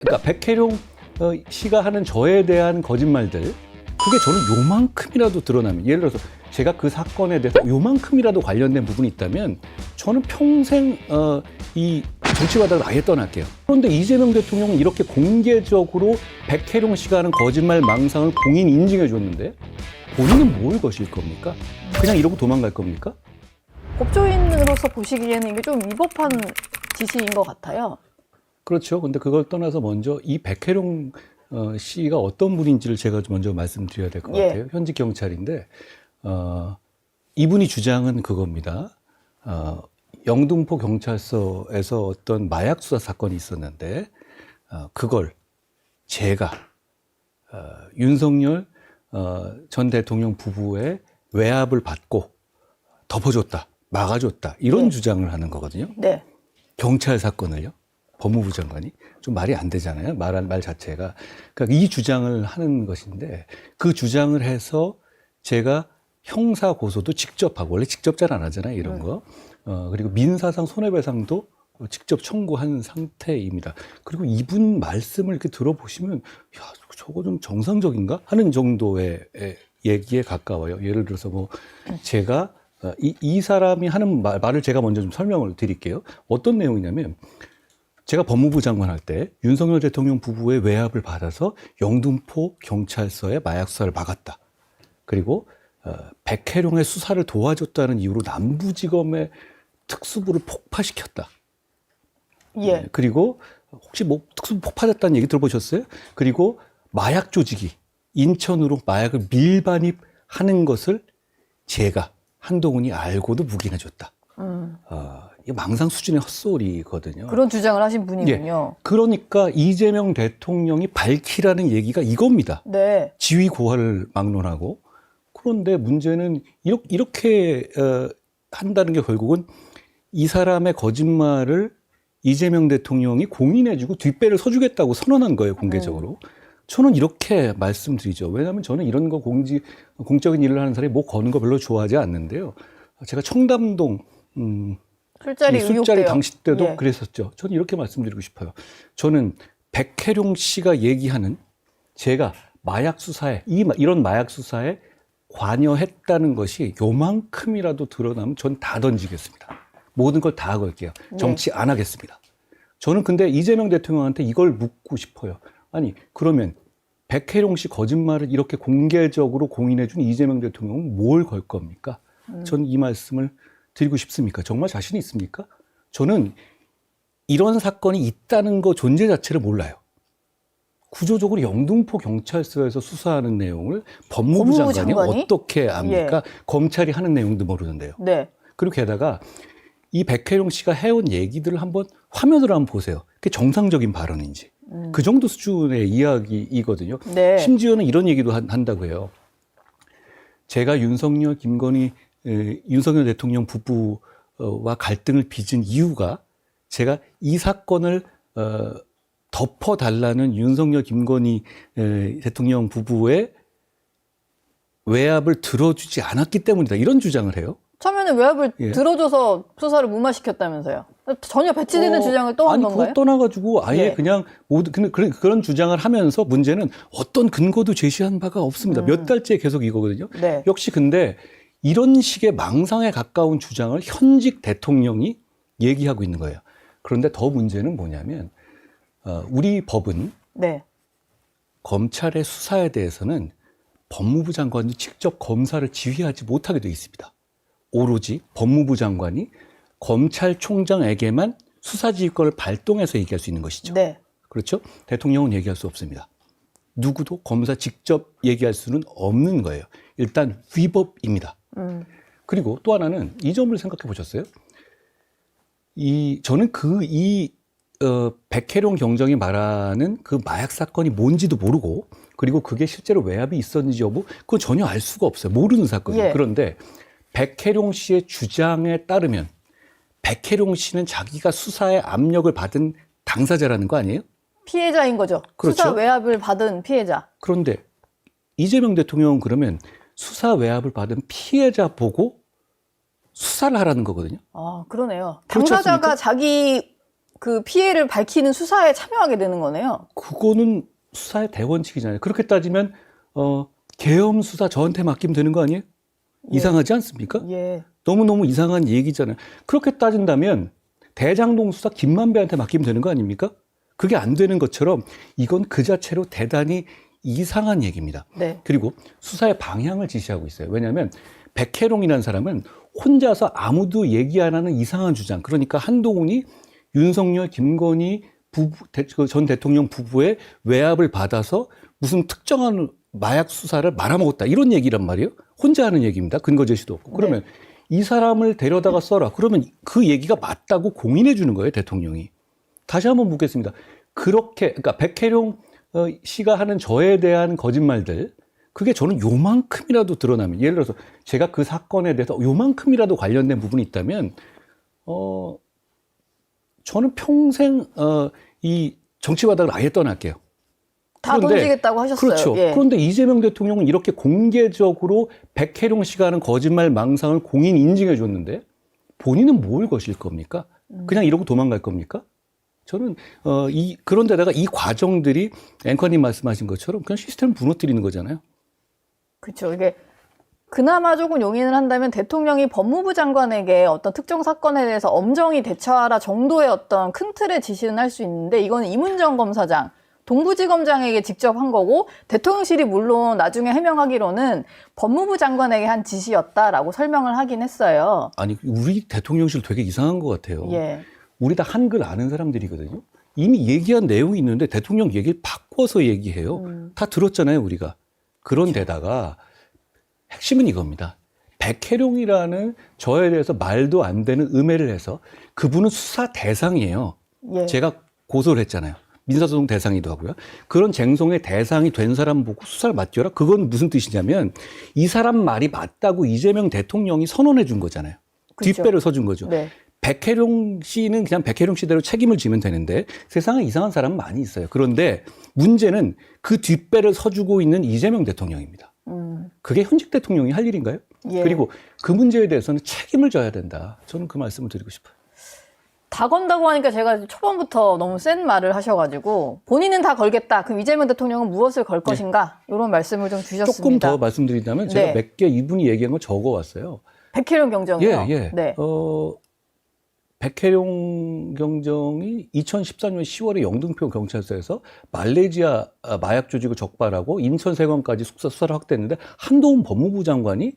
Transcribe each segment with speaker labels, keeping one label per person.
Speaker 1: 그러니까 백혜룡 씨가 하는 저에 대한 거짓말들, 그게 저는 요만큼이라도 드러나면, 예를 들어서 제가 그 사건에 대해서 요만큼이라도 관련된 부분이 있다면 저는 평생 이 정치바닥을 아예 떠날게요. 그런데 이재명 대통령은 이렇게 공개적으로 백혜룡 씨가 하는 거짓말 망상을 공인 인증해 줬는데 본인은 뭘 거실 겁니까? 그냥 이러고 도망갈 겁니까?
Speaker 2: 법조인으로서 보시기에는 이게 좀 위법한 지시인 것 같아요.
Speaker 1: 그렇죠. 근데 그걸 떠나서 먼저 이 백혜룡 씨가 어떤 분인지를 제가 먼저 말씀드려야 될 것 같아요. 현직 경찰인데 이분이 주장은 그겁니다. 영등포 경찰서에서 어떤 마약 수사 사건이 있었는데 그걸 제가 윤석열 전 대통령 부부의 외압을 받고 덮어줬다, 막아줬다, 이런 주장을 하는 거거든요.
Speaker 2: 네.
Speaker 1: 경찰 사건을요. 법무부 장관이 좀 말이 안 되잖아요. 말 자체가. 그러니까 이 주장을 하는 것인데 그 주장을 해서 제가 형사 고소도 직접 하고, 원래 직접 잘 안 하잖아요, 이런 거. 그리고 민사상 손해배상도 직접 청구한 상태입니다. 그리고 이분 말씀을 이렇게 들어보시면, 야, 저거 좀 정상적인가? 하는 정도의 얘기에 가까워요. 예를 들어서 뭐, 제가, 이 사람이 하는 말을 제가 먼저 좀 설명을 드릴게요. 어떤 내용이냐면, 제가 법무부 장관 할 때 윤석열 대통령 부부의 외압을 받아서 영등포 경찰서에 마약 수사를 막았다. 그리고 백혜룡의 수사를 도와줬다는 이유로 남부지검의 특수부를 폭파시켰다.
Speaker 2: 예.
Speaker 1: 그리고 혹시 뭐 특수부 폭파됐다는 얘기 들어보셨어요? 그리고 마약 조직이 인천으로 마약을 밀반입하는 것을 제가 한동훈이 알고도 묵인해줬다. 이게 망상 수준의 헛소리거든요.
Speaker 2: 그런 주장을 하신 분이군요.
Speaker 1: 예. 그러니까 이재명 대통령이 밝히라는 얘기가 이겁니다.
Speaker 2: 네.
Speaker 1: 지위 고하를 막론하고. 그런데 문제는 이렇게 한다는 게 결국은 이 사람의 거짓말을 이재명 대통령이 공인해주고 뒷배를 서주겠다고 선언한 거예요, 공개적으로. 저는 이렇게 말씀드리죠. 왜냐하면 저는 이런 거 공적인 일을 하는 사람이 목 거는 거 별로 좋아하지 않는데요. 제가 청담동 술자리 당시 때도
Speaker 2: 예.
Speaker 1: 그랬었죠. 저는 이렇게 말씀드리고 싶어요. 저는 백혜룡 씨가 얘기하는 제가 마약 수사에 이런 마약 수사에 관여했다는 것이 요만큼이라도 드러나면 전 다 던지겠습니다. 모든 걸 다 걸게요. 정치 안 하겠습니다. 저는 근데 이재명 대통령한테 이걸 묻고 싶어요. 아니 그러면 백혜룡 씨 거짓말을 이렇게 공개적으로 공인해준 이재명 대통령은 뭘 걸 겁니까? 저는 이 말씀을 드리고 싶습니까? 정말 자신이 있습니까? 저는 이런 사건이 있다는 거 존재 자체를 몰라요. 구조적으로 영등포 경찰서에서 수사하는 내용을 법무부 장관이 어떻게 압니까?
Speaker 2: 예.
Speaker 1: 검찰이 하는 내용도 모르는데요.
Speaker 2: 네.
Speaker 1: 그리고 게다가 이 백혜룡 씨가 해온 얘기들을 한번 화면으로 한번 보세요. 그게 정상적인 발언인지. 그 정도 수준의 이야기이거든요.
Speaker 2: 네.
Speaker 1: 심지어는 이런 얘기도 한다고 해요. 제가 윤석열 대통령 부부와 갈등을 빚은 이유가 제가 이 사건을 덮어달라는 윤석열 김건희 대통령 부부의 외압을 들어주지 않았기 때문이다. 이런 주장을 해요.
Speaker 2: 처음에는 외압을 들어줘서 수사를 무마시켰다면서요. 전혀 배치되는 주장을 또 한 건가요?
Speaker 1: 그거 떠나가지고 아예 그냥 그런 주장을 하면서 문제는 어떤 근거도 제시한 바가 없습니다. 몇 달째 계속 이거거든요.
Speaker 2: 네.
Speaker 1: 역시 근데 이런 식의 망상에 가까운 주장을 현직 대통령이 얘기하고 있는 거예요. 그런데 더 문제는 뭐냐면 우리 법은
Speaker 2: 네.
Speaker 1: 검찰의 수사에 대해서는 법무부 장관이 직접 검사를 지휘하지 못하게 되어 있습니다. 오로지 법무부 장관이 검찰총장에게만 수사지휘권을 발동해서 얘기할 수 있는 것이죠.
Speaker 2: 네.
Speaker 1: 그렇죠? 대통령은 얘기할 수 없습니다. 누구도 검사 직접 얘기할 수는 없는 거예요. 일단 위법입니다. 그리고 또 하나는 이 점을 생각해 보셨어요? 저는 백혜룡 경정이 말하는 그 마약 사건이 뭔지도 모르고, 그리고 그게 실제로 외압이 있었는지 여부, 그거 전혀 알 수가 없어요. 모르는 사건이에요.
Speaker 2: 예.
Speaker 1: 그런데 백혜룡 씨의 주장에 따르면 백혜룡 씨는 자기가 수사에 압력을 받은 당사자라는 거 아니에요?
Speaker 2: 피해자인 거죠.
Speaker 1: 그렇죠.
Speaker 2: 수사 외압을 받은 피해자.
Speaker 1: 그런데 이재명 대통령은 그러면 수사 외압을 받은 피해자 보고 수사를 하라는 거거든요.
Speaker 2: 아, 그러네요.
Speaker 1: 그렇지
Speaker 2: 당사자가
Speaker 1: 않습니까?
Speaker 2: 자기 그 피해를 밝히는 수사에 참여하게 되는 거네요.
Speaker 1: 그거는 수사의 대원칙이잖아요. 그렇게 따지면 계엄 수사 저한테 맡기면 되는 거 아니에요? 이상하지 않습니까?
Speaker 2: 예.
Speaker 1: 너무너무 이상한 얘기잖아요. 그렇게 따진다면 대장동 수사 김만배한테 맡기면 되는 거 아닙니까? 그게 안 되는 것처럼 이건 그 자체로 대단히 이상한 얘기입니다.
Speaker 2: 네.
Speaker 1: 그리고 수사의 방향을 지시하고 있어요. 왜냐하면 백혜룡이라는 사람은 혼자서 아무도 얘기 안 하는 이상한 주장, 그러니까 한동훈이 윤석열, 김건희 전 대통령 부부의 외압을 받아서 무슨 특정한 마약 수사를 말아먹었다, 이런 얘기란 말이에요. 혼자 하는 얘기입니다. 근거 제시도 없고. 그러면 이 사람을 데려다가 써라. 그러면 그 얘기가 맞다고 공인해 주는 거예요, 대통령이. 다시 한번 묻겠습니다. 그러니까 백혜룡 씨가 하는 저에 대한 거짓말들, 그게 저는 요만큼이라도 드러나면, 예를 들어서 제가 그 사건에 대해서 요만큼이라도 관련된 부분이 있다면, 저는 평생 이 정치 바닥을 아예 떠날게요.
Speaker 2: 다 던지겠다고 하셨어요.
Speaker 1: 그렇죠.
Speaker 2: 예.
Speaker 1: 그런데 이재명 대통령은 이렇게 공개적으로 백혜룡 씨가 하는 거짓말 망상을 공인 인증해 줬는데 본인은 뭘 거실 겁니까? 그냥 이러고 도망갈 겁니까? 저는 그런데다가 이 과정들이 앵커님 말씀하신 것처럼 그냥 시스템을 무너뜨리는 거잖아요.
Speaker 2: 그렇죠. 이게 그나마 조금 용인을 한다면 대통령이 법무부 장관에게 어떤 특정 사건에 대해서 엄정히 대처하라 정도의 어떤 큰 틀의 지시는 할 수 있는데, 이거는 이문정 검사장, 동부지검장에게 직접 한 거고, 대통령실이 물론 나중에 해명하기로는 법무부 장관에게 한 지시였다라고 설명을 하긴 했어요.
Speaker 1: 아니, 우리 대통령실 되게 이상한 것 같아요.
Speaker 2: 예.
Speaker 1: 우리 다 한글 아는 사람들이거든요. 이미 얘기한 내용이 있는데 대통령 얘기를 바꿔서 얘기해요. 다 들었잖아요, 우리가. 그런데다가 핵심은 이겁니다. 백혜룡이라는 저에 대해서 말도 안 되는 음해를 해서 그분은 수사 대상이에요.
Speaker 2: 예.
Speaker 1: 제가 고소를 했잖아요. 민사소송 대상이기도 하고요. 그런 쟁송의 대상이 된 사람 보고 수사를 맡겨라? 그건 무슨 뜻이냐면 이 사람 말이 맞다고 이재명 대통령이 선언해 준 거잖아요.
Speaker 2: 그렇죠.
Speaker 1: 뒷배를 서준 거죠.
Speaker 2: 네.
Speaker 1: 백혜룡 씨는 그냥 백혜룡 씨대로 책임을 지면 되는데 세상에 이상한 사람은 많이 있어요. 그런데 문제는 그 뒷배를 서주고 있는 이재명 대통령입니다. 그게 현직 대통령이 할 일인가요?
Speaker 2: 예.
Speaker 1: 그리고 그 문제에 대해서는 책임을 져야 된다. 저는 그 말씀을 드리고 싶어요.
Speaker 2: 다 건다고 하니까 제가 초반부터 너무 센 말을 하셔가지고, 본인은 다 걸겠다. 그럼 이재명 대통령은 무엇을 걸 것인가? 이런 말씀을 좀 주셨습니다.
Speaker 1: 조금 더 말씀드린다면 제가
Speaker 2: 네.
Speaker 1: 몇 개 이분이 얘기한 거 적어왔어요.
Speaker 2: 백혜룡 경정이요?
Speaker 1: 예, 예.
Speaker 2: 네.
Speaker 1: 백혜룡 경정이 2014년 10월에 영등포 경찰서에서 말레이시아 마약 조직을 적발하고 인천세관까지 수사를 확대했는데 한동훈 법무부 장관이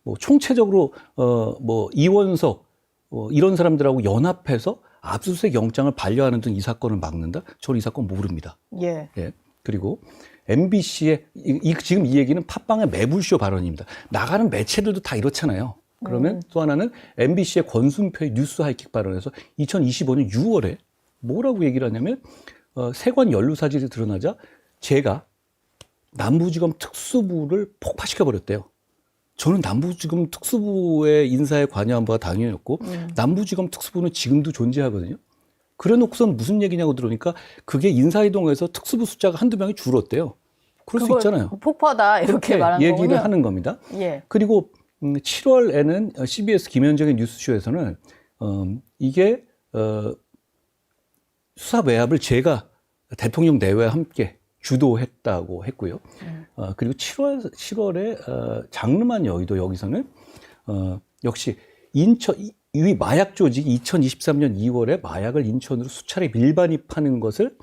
Speaker 1: 뭐 총체적으로 뭐 이원석 이런 사람들하고 연합해서 압수수색 영장을 반려하는 등 이 사건을 막는다? 저는 이 사건 모릅니다.
Speaker 2: 예.
Speaker 1: 예. 그리고 MBC의 지금 이 얘기는 팟빵의 매불쇼 발언입니다. 나가는 매체들도 다 이렇잖아요. 그러면 또 하나는 MBC의 권순표의 뉴스 하이킥 발언에서 2025년 6월에 뭐라고 얘기를 하냐면 세관 연루 사실이 드러나자 제가 남부지검 특수부를 폭파시켜버렸대요. 저는 남부지검 특수부의 인사에 관여한 바가 당연했고 남부지검 특수부는 지금도 존재하거든요. 그래 놓고선 무슨 얘기냐고 들으니까 그게 인사이동에서 특수부 숫자가 한두 명이 줄었대요. 그럴 수 있잖아요.
Speaker 2: 폭파다 이렇게 말하는
Speaker 1: 얘기를
Speaker 2: 거군요.
Speaker 1: 하는 겁니다.
Speaker 2: 예.
Speaker 1: 그리고 7월에는 CBS 김현정의 뉴스쇼에서는 이게 수사 외압을 제가 대통령 내외와 함께 주도했다고 했고요. 그리고 7월에 장르만 여의도 여기서는 역시 이 마약 조직이 2023년 2월에 마약을 인천으로 수차례 밀반입하는 것을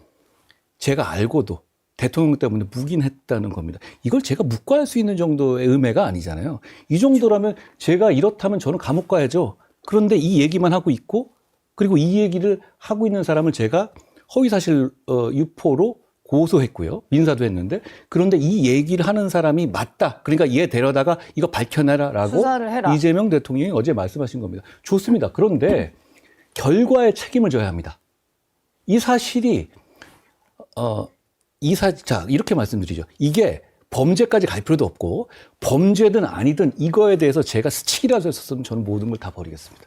Speaker 1: 제가 알고도 대통령 때문에 묵인했다는 겁니다. 이걸 제가 묵과할 수 있는 정도의 음해가 아니잖아요. 이 정도라면 제가 이렇다면 저는 감옥 가야죠. 그런데 이 얘기만 하고 있고, 그리고 이 얘기를 하고 있는 사람을 제가 허위사실 유포로 고소했고요. 민사도 했는데, 그런데 이 얘기를 하는 사람이 맞다. 그러니까 얘 데려다가 이거 밝혀내라라고
Speaker 2: 수사를 해라. 이재명
Speaker 1: 대통령이 어제 말씀하신 겁니다. 좋습니다. 그런데 결과에 책임을 져야 합니다. 이 사실이 자, 이렇게 말씀드리죠. 이게 범죄까지 갈 필요도 없고, 범죄든 아니든 이거에 대해서 제가 스치기라도 했었으면 저는 모든 걸 다 버리겠습니다.